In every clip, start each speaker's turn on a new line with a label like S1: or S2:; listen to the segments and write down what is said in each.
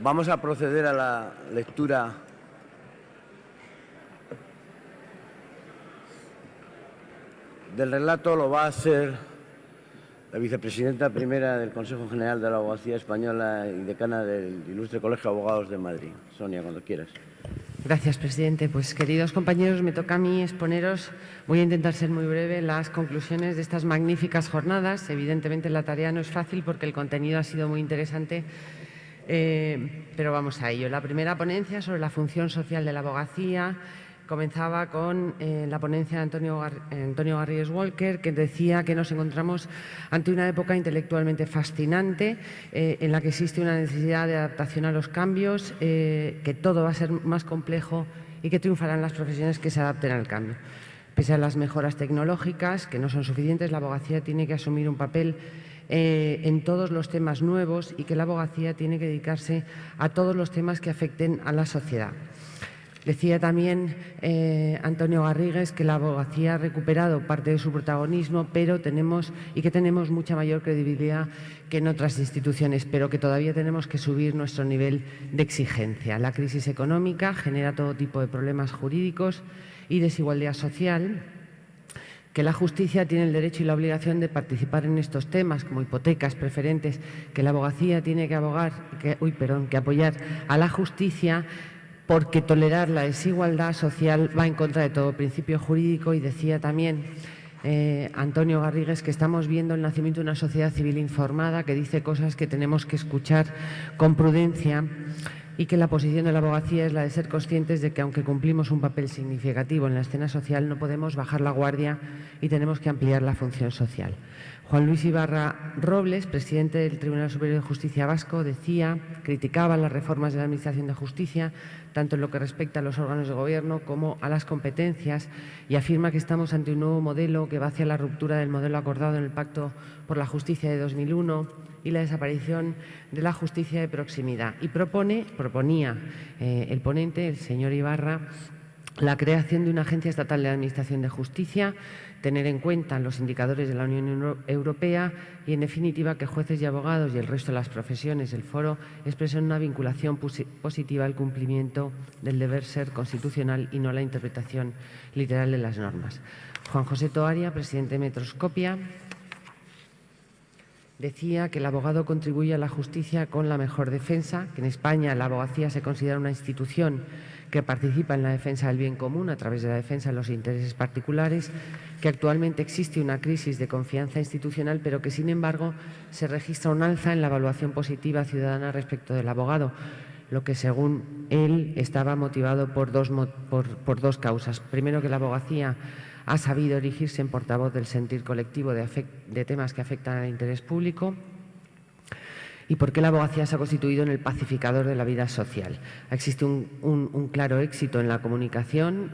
S1: Vamos a proceder a la lectura del relato. Lo va a hacer la vicepresidenta primera del Consejo General de la Abogacía Española y decana del Ilustre Colegio de Abogados de Madrid. Sonia, cuando quieras.
S2: Gracias, presidente. Pues, queridos compañeros, me toca a mí exponeros, voy a intentar ser muy breve, las conclusiones de estas magníficas jornadas. Evidentemente la tarea no es fácil porque el contenido ha sido muy interesante, pero vamos a ello. La primera ponencia sobre la función social de la abogacía comenzaba con la ponencia de Antonio Garrigues Walker, que decía que nos encontramos ante una época intelectualmente fascinante en la que existe una necesidad de adaptación a los cambios, que todo va a ser más complejo y que triunfarán las profesiones que se adapten al cambio. Pese a las mejoras tecnológicas, que no son suficientes, la abogacía tiene que asumir un papel en todos los temas nuevos y que la abogacía tiene que dedicarse a todos los temas que afecten a la sociedad. Decía también Antonio Garrigues que la abogacía ha recuperado parte de su protagonismo, pero tenemos mucha mayor credibilidad que en otras instituciones, pero que todavía tenemos que subir nuestro nivel de exigencia. La crisis económica genera todo tipo de problemas jurídicos y desigualdad social, que la justicia tiene el derecho y la obligación de participar en estos temas, como hipotecas, preferentes, que la abogacía tiene que apoyar a la justicia, porque tolerar la desigualdad social va en contra de todo principio jurídico. Y decía también Antonio Garrigues que estamos viendo el nacimiento de una sociedad civil informada que dice cosas que tenemos que escuchar con prudencia, y que la posición de la abogacía es la de ser conscientes de que, aunque cumplimos un papel significativo en la escena social, no podemos bajar la guardia y tenemos que ampliar la función social. Juan Luis Ibarra Robles, presidente del Tribunal Superior de Justicia Vasco, criticaba las reformas de la Administración de Justicia, tanto en lo que respecta a los órganos de gobierno como a las competencias, y afirma que estamos ante un nuevo modelo que va hacia la ruptura del modelo acordado en el Pacto por la Justicia de 2001 y la desaparición de la justicia de proximidad. Y proponía el ponente, el señor Ibarra, la creación de una agencia estatal de administración de justicia, tener en cuenta los indicadores de la Unión Europea y, en definitiva, que jueces y abogados y el resto de las profesiones del foro expresen una vinculación positiva al cumplimiento del deber ser constitucional y no la interpretación literal de las normas. Juan José Toaria, presidente de Metroscopia, decía que el abogado contribuye a la justicia con la mejor defensa, que en España la abogacía se considera una institución que participa en la defensa del bien común a través de la defensa de los intereses particulares, que actualmente existe una crisis de confianza institucional, pero que, sin embargo, se registra un alza en la evaluación positiva ciudadana respecto del abogado, lo que, según él, estaba motivado por dos causas. Primero, que la abogacía ha sabido erigirse en portavoz del sentir colectivo de temas que afectan al interés público, y por qué la abogacía se ha constituido en el pacificador de la vida social. Existe un claro éxito en la comunicación,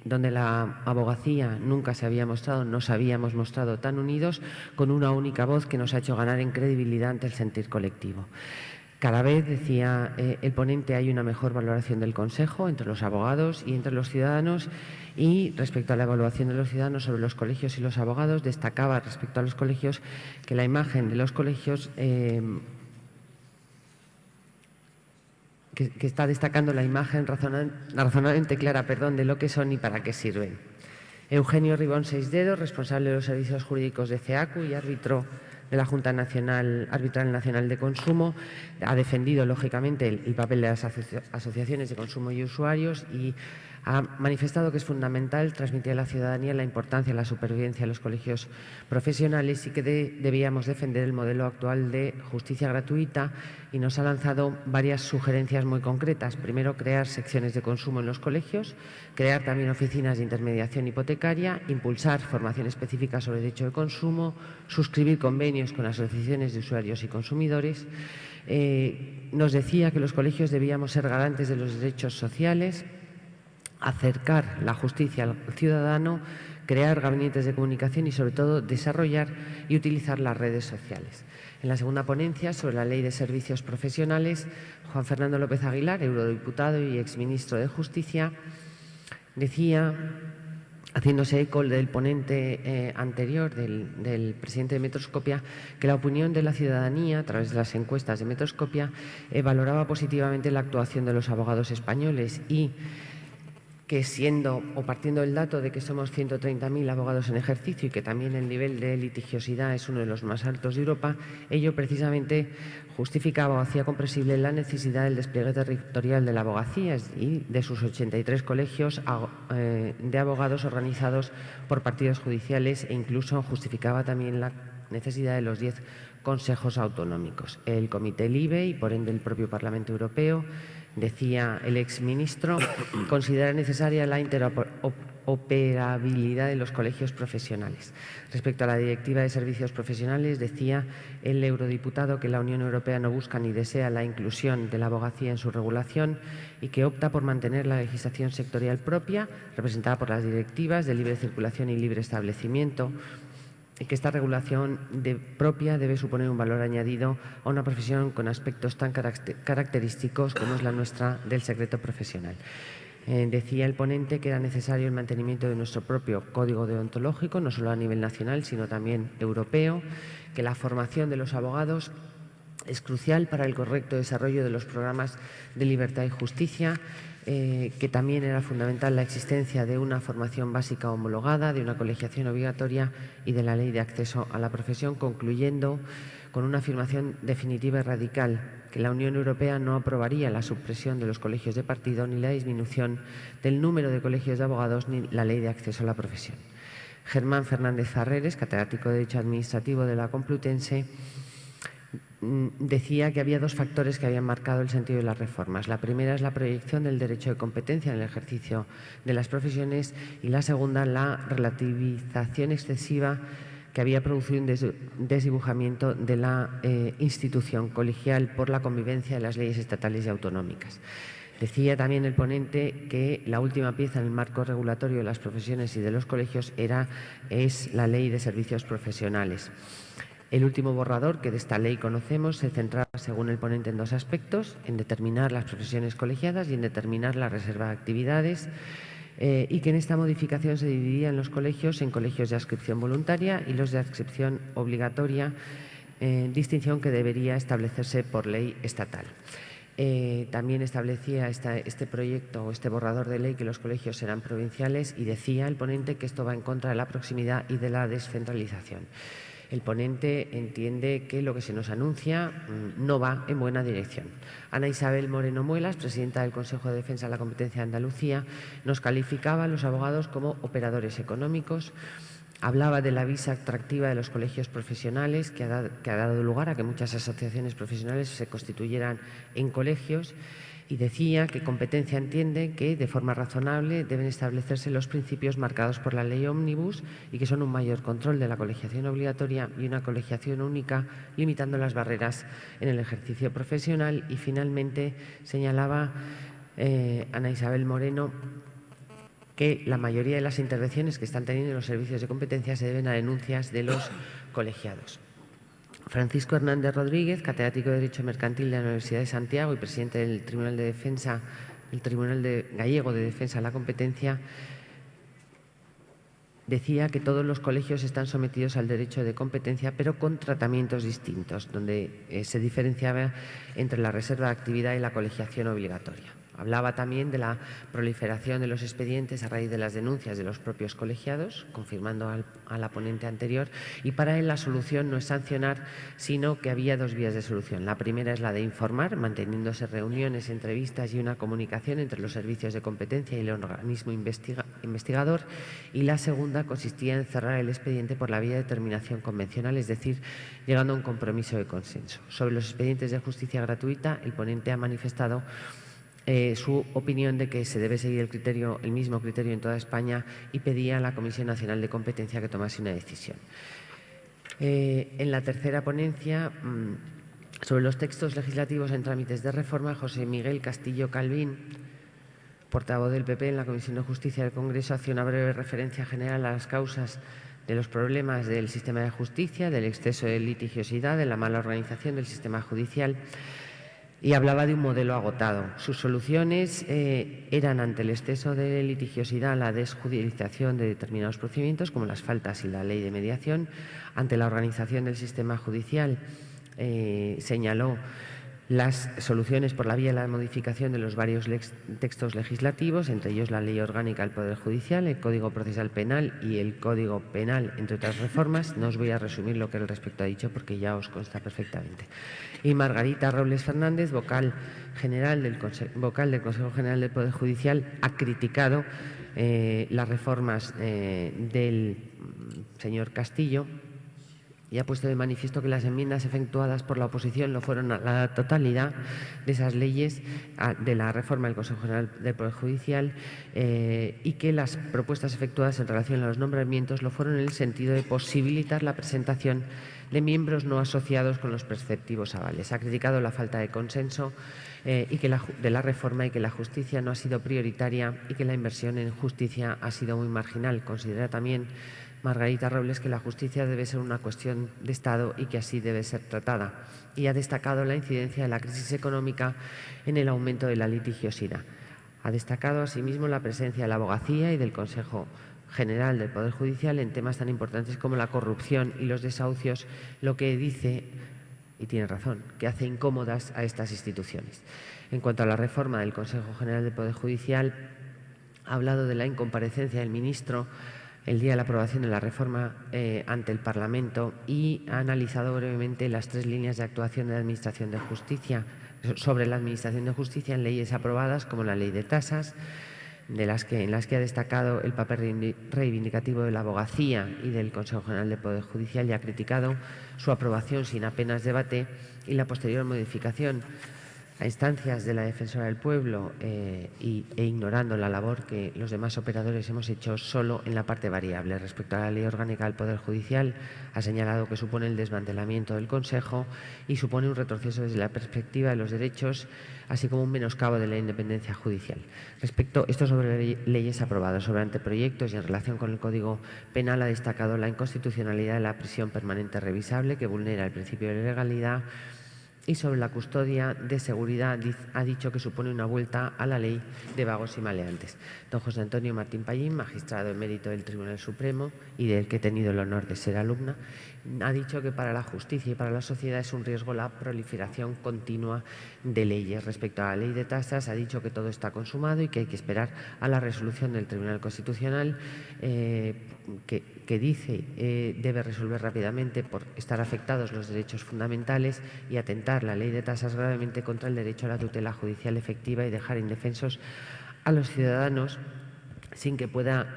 S2: donde la abogacía nunca nos habíamos mostrado tan unidos, con una única voz que nos ha hecho ganar en credibilidad ante el sentir colectivo. Cada vez, decía el ponente, hay una mejor valoración del Consejo entre los abogados y entre los ciudadanos, y respecto a la evaluación de los ciudadanos sobre los colegios y los abogados, destacaba respecto a los colegios que la imagen de los colegios, que está destacando la imagen razonablemente clara de lo que son y para qué sirven. Eugenio Ribón Seisdedos, responsable de los servicios jurídicos de CEACU y árbitro de la Junta Arbitral Nacional de Consumo, ha defendido, lógicamente, el papel de las asociaciones de consumo y usuarios, y ha manifestado que es fundamental transmitir a la ciudadanía la importancia de la supervivencia de los colegios profesionales y que debíamos defender el modelo actual de justicia gratuita, y nos ha lanzado varias sugerencias muy concretas. Primero, crear secciones de consumo en los colegios, crear también oficinas de intermediación hipotecaria, impulsar formación específica sobre derecho de consumo, suscribir convenios con asociaciones de usuarios y consumidores. Nos decía que los colegios debíamos ser garantes de los derechos sociales, acercar la justicia al ciudadano, crear gabinetes de comunicación y, sobre todo, desarrollar y utilizar las redes sociales. En la segunda ponencia, sobre la Ley de Servicios Profesionales, Juan Fernando López Aguilar, eurodiputado y exministro de Justicia, decía haciéndose eco del ponente anterior, del presidente de Metroscopia, que la opinión de la ciudadanía, a través de las encuestas de Metroscopia, valoraba positivamente la actuación de los abogados españoles y que siendo o partiendo del dato de que somos 130.000 abogados en ejercicio y que también el nivel de litigiosidad es uno de los más altos de Europa, ello precisamente justificaba o hacía comprensible la necesidad del despliegue territorial de la abogacía y de sus 83 colegios de abogados organizados por partidos judiciales, e incluso justificaba también la necesidad de los 10 consejos autonómicos. El Comité LIBE y por ende el propio Parlamento Europeo, decía el exministro, considera necesaria la interoperabilidad de los colegios profesionales. Respecto a la Directiva de Servicios Profesionales, decía el eurodiputado que la Unión Europea no busca ni desea la inclusión de la abogacía en su regulación y que opta por mantener la legislación sectorial propia, representada por las directivas de libre circulación y libre establecimiento, y que esta regulación propia debe suponer un valor añadido a una profesión con aspectos tan característicos como es la nuestra del secreto profesional. Decía el ponente que era necesario el mantenimiento de nuestro propio código deontológico, no solo a nivel nacional, sino también europeo, que la formación de los abogados es crucial para el correcto desarrollo de los programas de libertad y justicia, que también era fundamental la existencia de una formación básica homologada, de una colegiación obligatoria y de la ley de acceso a la profesión, concluyendo con una afirmación definitiva y radical, que la Unión Europea no aprobaría la supresión de los colegios de partido ni la disminución del número de colegios de abogados ni la ley de acceso a la profesión. Germán Fernández Farreres, catedrático de Derecho Administrativo de la Complutense, decía que había dos factores que habían marcado el sentido de las reformas. La primera es la proyección del derecho de competencia en el ejercicio de las profesiones y la segunda, la relativización excesiva que había producido un desdibujamiento de la institución colegial por la convivencia de las leyes estatales y autonómicas. Decía también el ponente que la última pieza en el marco regulatorio de las profesiones y de los colegios es la Ley de Servicios Profesionales. El último borrador que de esta ley conocemos se centraba, según el ponente, en dos aspectos: en determinar las profesiones colegiadas y en determinar la reserva de actividades, y que en esta modificación se dividían los colegios en colegios de adscripción voluntaria y los de adscripción obligatoria, distinción que debería establecerse por ley estatal. También establecía este proyecto o este borrador de ley que los colegios serán provinciales y decía el ponente que esto va en contra de la proximidad y de la descentralización. El ponente entiende que lo que se nos anuncia no va en buena dirección. Ana Isabel Moreno Muelas, presidenta del Consejo de Defensa de la Competencia de Andalucía, nos calificaba a los abogados como operadores económicos. Hablaba de la visa atractiva de los colegios profesionales, que ha dado lugar a que muchas asociaciones profesionales se constituyeran en colegios, y decía que Competencia entiende que, de forma razonable, deben establecerse los principios marcados por la ley Ómnibus y que son un mayor control de la colegiación obligatoria y una colegiación única, limitando las barreras en el ejercicio profesional. Y finalmente señalaba Ana Isabel Moreno que la mayoría de las intervenciones que están teniendo los servicios de competencia se deben a denuncias de los colegiados. Francisco Hernández Rodríguez, catedrático de Derecho Mercantil de la Universidad de Santiago y presidente del Tribunal de Defensa, el Tribunal Gallego de Defensa de la Competencia, decía que todos los colegios están sometidos al derecho de competencia, pero con tratamientos distintos, donde se diferenciaba entre la reserva de actividad y la colegiación obligatoria. Hablaba también de la proliferación de los expedientes a raíz de las denuncias de los propios colegiados, confirmando a la ponente anterior, y para él la solución no es sancionar, sino que había dos vías de solución. La primera es la de informar, manteniéndose reuniones, entrevistas y una comunicación entre los servicios de competencia y el organismo investigador, y la segunda consistía en cerrar el expediente por la vía de terminación convencional, es decir, llegando a un compromiso de consenso. Sobre los expedientes de justicia gratuita, el ponente ha manifestado su opinión de que se debe seguir el mismo criterio en toda España y pedía a la Comisión Nacional de Competencia que tomase una decisión. En la tercera ponencia, sobre los textos legislativos en trámites de reforma, José Miguel Castillo Calvín, portavoz del PP en la Comisión de Justicia del Congreso, hace una breve referencia general a las causas de los problemas del sistema de justicia, del exceso de litigiosidad, de la mala organización del sistema judicial. y hablaba de un modelo agotado. Sus soluciones eran, ante el exceso de litigiosidad, la desjudicialización de determinados procedimientos, como las faltas y la ley de mediación. Ante la organización del sistema judicial, señaló las soluciones por la vía de la modificación de los varios textos legislativos, entre ellos la Ley Orgánica del Poder Judicial, el Código Procesal Penal y el Código Penal, entre otras reformas. No os voy a resumir lo que al respecto ha dicho porque ya os consta perfectamente. Y Margarita Robles Fernández, vocal del Consejo General del Poder Judicial, ha criticado las reformas del señor Castillo y ha puesto de manifiesto que las enmiendas efectuadas por la oposición lo fueron a la totalidad de esas leyes de la reforma del Consejo General del Poder Judicial y que las propuestas efectuadas en relación a los nombramientos lo fueron en el sentido de posibilitar la presentación de miembros no asociados con los preceptivos avales. Ha criticado la falta de consenso de la reforma y que la justicia no ha sido prioritaria y que la inversión en justicia ha sido muy marginal. Considera también Margarita Robles que la justicia debe ser una cuestión de Estado y que así debe ser tratada. Y ha destacado la incidencia de la crisis económica en el aumento de la litigiosidad. Ha destacado asimismo la presencia de la abogacía y del Consejo General del Poder Judicial en temas tan importantes como la corrupción y los desahucios, lo que dice, y tiene razón, que hace incómodas a estas instituciones. En cuanto a la reforma del Consejo General del Poder Judicial, ha hablado de la incomparecencia del ministro el día de la aprobación de la reforma ante el Parlamento y ha analizado brevemente las 3 líneas de actuación de la Administración de Justicia sobre la Administración de Justicia en leyes aprobadas, como la Ley de Tasas, en las que ha destacado el papel reivindicativo de la abogacía y del Consejo General del Poder Judicial y ha criticado su aprobación sin apenas debate y la posterior modificación a instancias de la Defensora del Pueblo e ignorando la labor que los demás operadores hemos hecho solo en la parte variable. Respecto a la Ley Orgánica del Poder Judicial, ha señalado que supone el desmantelamiento del Consejo y supone un retroceso desde la perspectiva de los derechos, así como un menoscabo de la independencia judicial. Esto sobre leyes aprobadas, sobre anteproyectos y en relación con el Código Penal, ha destacado la inconstitucionalidad de la prisión permanente revisable, que vulnera el principio de legalidad, y sobre la custodia de seguridad ha dicho que supone una vuelta a la ley de vagos y maleantes. Don José Antonio Martín Pallín, magistrado emérito del Tribunal Supremo y del que he tenido el honor de ser alumna, ha dicho que para la justicia y para la sociedad es un riesgo la proliferación continua de leyes. Respecto a la Ley de Tasas, ha dicho que todo está consumado y que hay que esperar a la resolución del Tribunal Constitucional que dice debe resolver rápidamente por estar afectados los derechos fundamentales y atentar la Ley de Tasas gravemente contra el derecho a la tutela judicial efectiva y dejar indefensos a los ciudadanos, sin que pueda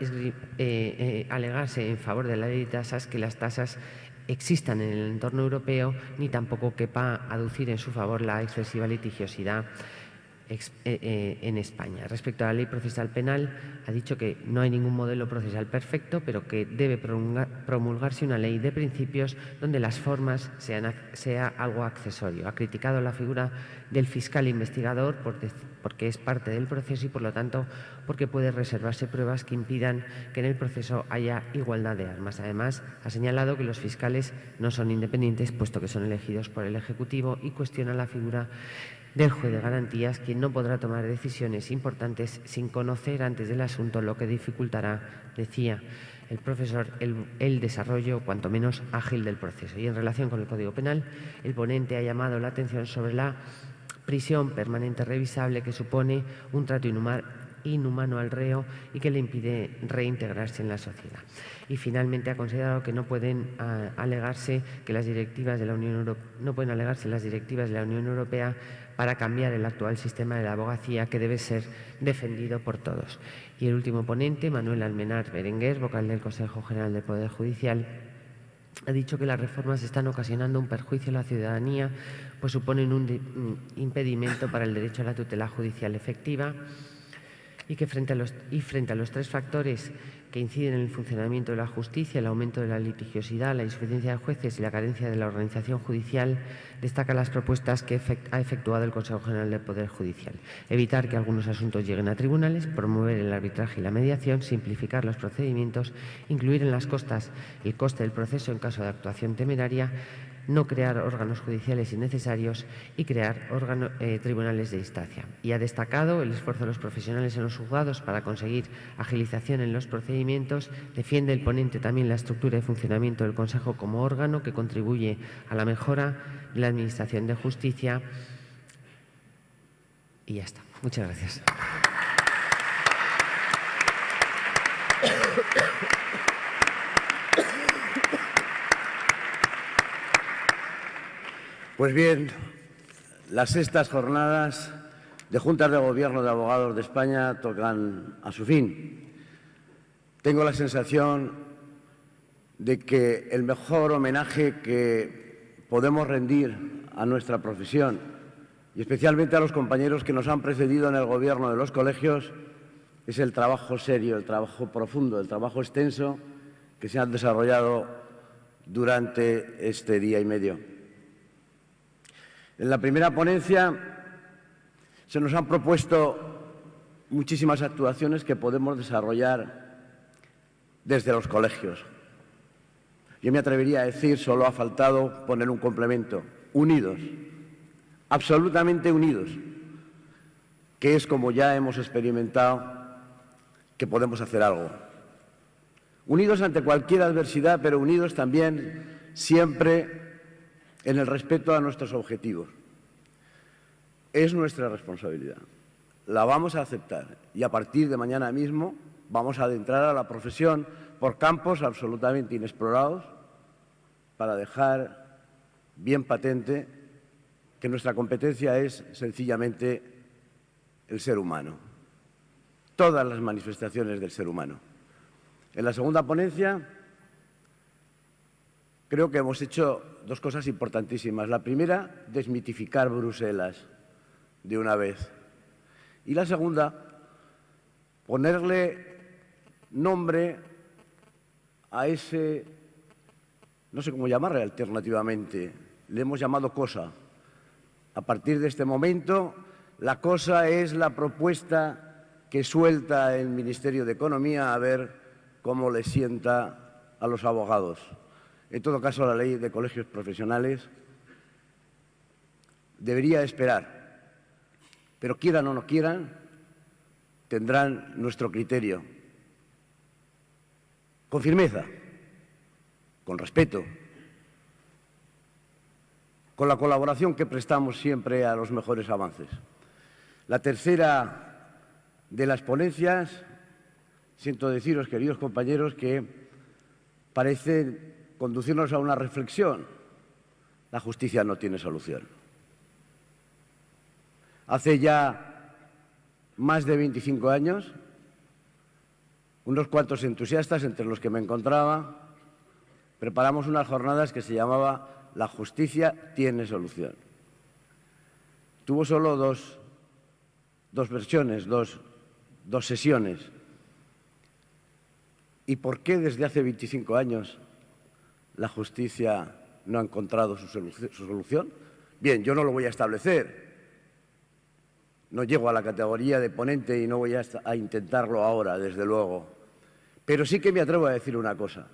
S2: alegarse en favor de la Ley de Tasas que las tasas existan en el entorno europeo, ni tampoco quepa aducir en su favor la excesiva litigiosidad en España. Respecto a la Ley Procesal Penal, ha dicho que no hay ningún modelo procesal perfecto, pero que debe promulgarse una ley de principios donde las formas sea algo accesorio. Ha criticado la figura del fiscal investigador porque es parte del proceso y, por lo tanto, porque puede reservarse pruebas que impidan que en el proceso haya igualdad de armas. Además, ha señalado que los fiscales no son independientes, puesto que son elegidos por el Ejecutivo, y cuestiona la figura del juez de garantías, quien no podrá tomar decisiones importantes sin conocer antes del asunto, lo que dificultará, decía el profesor, el desarrollo cuanto menos ágil del proceso. Y en relación con el Código Penal, el ponente ha llamado la atención sobre la prisión permanente revisable, que supone un trato inhumano al reo y que le impide reintegrarse en la sociedad. Y finalmente ha considerado que no pueden alegarse las directivas de la Unión Europea para cambiar el actual sistema de la abogacía, que debe ser defendido por todos. Y el último ponente, Manuel Almenar Berenguer, vocal del Consejo General del Poder Judicial, ha dicho que las reformas están ocasionando un perjuicio a la ciudadanía, pues suponen un impedimento para el derecho a la tutela judicial efectiva, y que frente a los 3 factores que inciden en el funcionamiento de la justicia, el aumento de la litigiosidad, la insuficiencia de jueces y la carencia de la organización judicial, destaca las propuestas que ha efectuado el Consejo General del Poder Judicial: evitar que algunos asuntos lleguen a tribunales, promover el arbitraje y la mediación, simplificar los procedimientos, incluir en las costas el coste del proceso en caso de actuación temeraria, no crear órganos judiciales innecesarios y crear tribunales de instancia. Y ha destacado el esfuerzo de los profesionales en los juzgados para conseguir agilización en los procedimientos. Defiende el ponente también la estructura y funcionamiento del Consejo como órgano que contribuye a la mejora de la Administración de Justicia. Y ya está. Muchas gracias.
S1: Pues bien, las sextas jornadas de Juntas de Gobierno de Abogados de España tocan a su fin. Tengo la sensación de que el mejor homenaje que podemos rendir a nuestra profesión y especialmente a los compañeros que nos han precedido en el Gobierno de los colegios es el trabajo serio, el trabajo profundo, el trabajo extenso que se ha desarrollado durante este día y medio. En la primera ponencia se nos han propuesto muchísimas actuaciones que podemos desarrollar desde los colegios. Yo me atrevería a decir, solo ha faltado poner un complemento, unidos, absolutamente unidos, que es como ya hemos experimentado que podemos hacer algo. Unidos ante cualquier adversidad, pero unidos también siempre en el respeto a nuestros objetivos. Es nuestra responsabilidad. La vamos a aceptar y a partir de mañana mismo vamos a adentrar a la profesión por campos absolutamente inexplorados para dejar bien patente que nuestra competencia es sencillamente el ser humano. Todas las manifestaciones del ser humano. En la segunda ponencia creo que hemos hecho dos cosas importantísimas. La primera, desmitificar Bruselas de una vez. Y la segunda, ponerle nombre a ese, no sé cómo llamarle alternativamente, le hemos llamado cosa. A partir de este momento, la cosa es la propuesta que suelta el Ministerio de Economía a ver cómo le sienta a los abogados. En todo caso, la ley de colegios profesionales debería esperar, pero quieran o no quieran, tendrán nuestro criterio. Con firmeza, con respeto, con la colaboración que prestamos siempre a los mejores avances. La tercera de las ponencias, siento deciros, queridos compañeros, que parece conducirnos a una reflexión. La justicia no tiene solución. Hace ya más de 25 años, unos cuantos entusiastas, entre los que me encontraba, preparamos unas jornadas que se llamaba La justicia tiene solución. Tuvo solo dos versiones, dos sesiones. ¿Y por qué desde hace 25 años la justicia no ha encontrado su solución? Bien, yo no lo voy a establecer. No llego a la categoría de ponente y no voy a intentarlo ahora, desde luego. Pero sí que me atrevo a decir una cosa.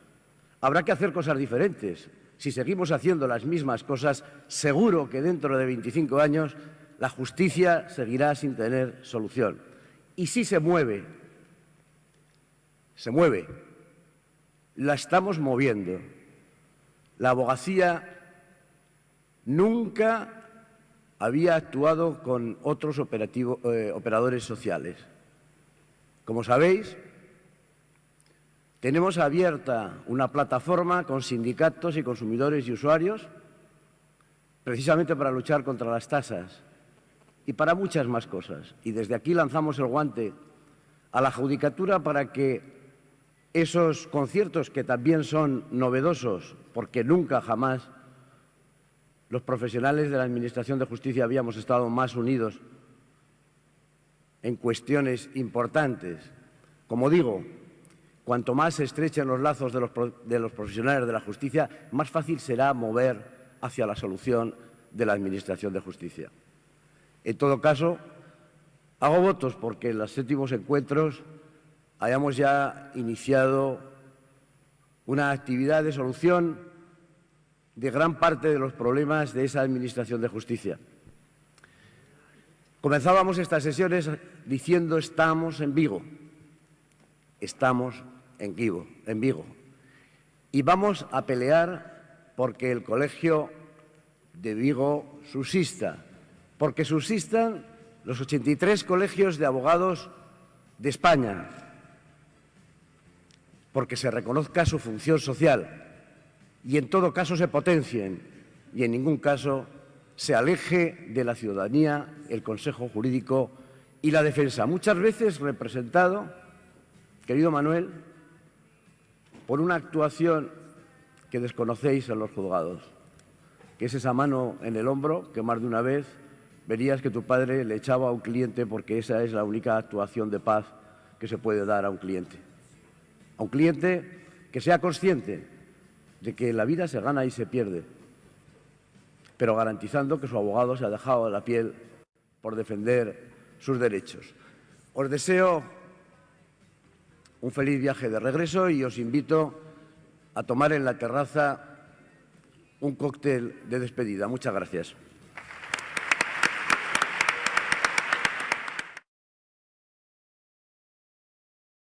S1: Habrá que hacer cosas diferentes. Si seguimos haciendo las mismas cosas, seguro que dentro de 25 años la justicia seguirá sin tener solución. Y si se mueve, la estamos moviendo. La abogacía nunca había actuado con otros operadores sociales. Como sabéis, tenemos abierta una plataforma con sindicatos y consumidores y usuarios precisamente para luchar contra las tasas y para muchas más cosas. Y desde aquí lanzamos el guante a la judicatura para que esos conciertos, que también son novedosos, porque nunca jamás los profesionales de la Administración de Justicia habíamos estado más unidos en cuestiones importantes. Como digo, cuanto más se estrechen los lazos de los profesionales de la justicia, más fácil será mover hacia la solución de la Administración de Justicia. En todo caso, hago votos porque en los séptimos encuentros hayamos ya iniciado una actividad de solución de gran parte de los problemas de esa Administración de Justicia. Comenzábamos estas sesiones diciendo estamos en Vigo, estamos en Vigo, y vamos a pelear porque el Colegio de Vigo subsista, porque subsistan los 83 colegios de abogados de España, porque se reconozca su función social y en todo caso se potencien y en ningún caso se aleje de la ciudadanía el Consejo Jurídico y la defensa, muchas veces representado, querido Manuel, por una actuación que desconocéis en los juzgados, que es esa mano en el hombro que más de una vez verías que tu padre le echaba a un cliente porque esa es la única actuación de paz que se puede dar a un cliente. A un cliente que sea consciente de que la vida se gana y se pierde, pero garantizando que su abogado se ha dejado la piel por defender sus derechos. Os deseo un feliz viaje de regreso y os invito a tomar en la terraza un cóctel de despedida. Muchas gracias.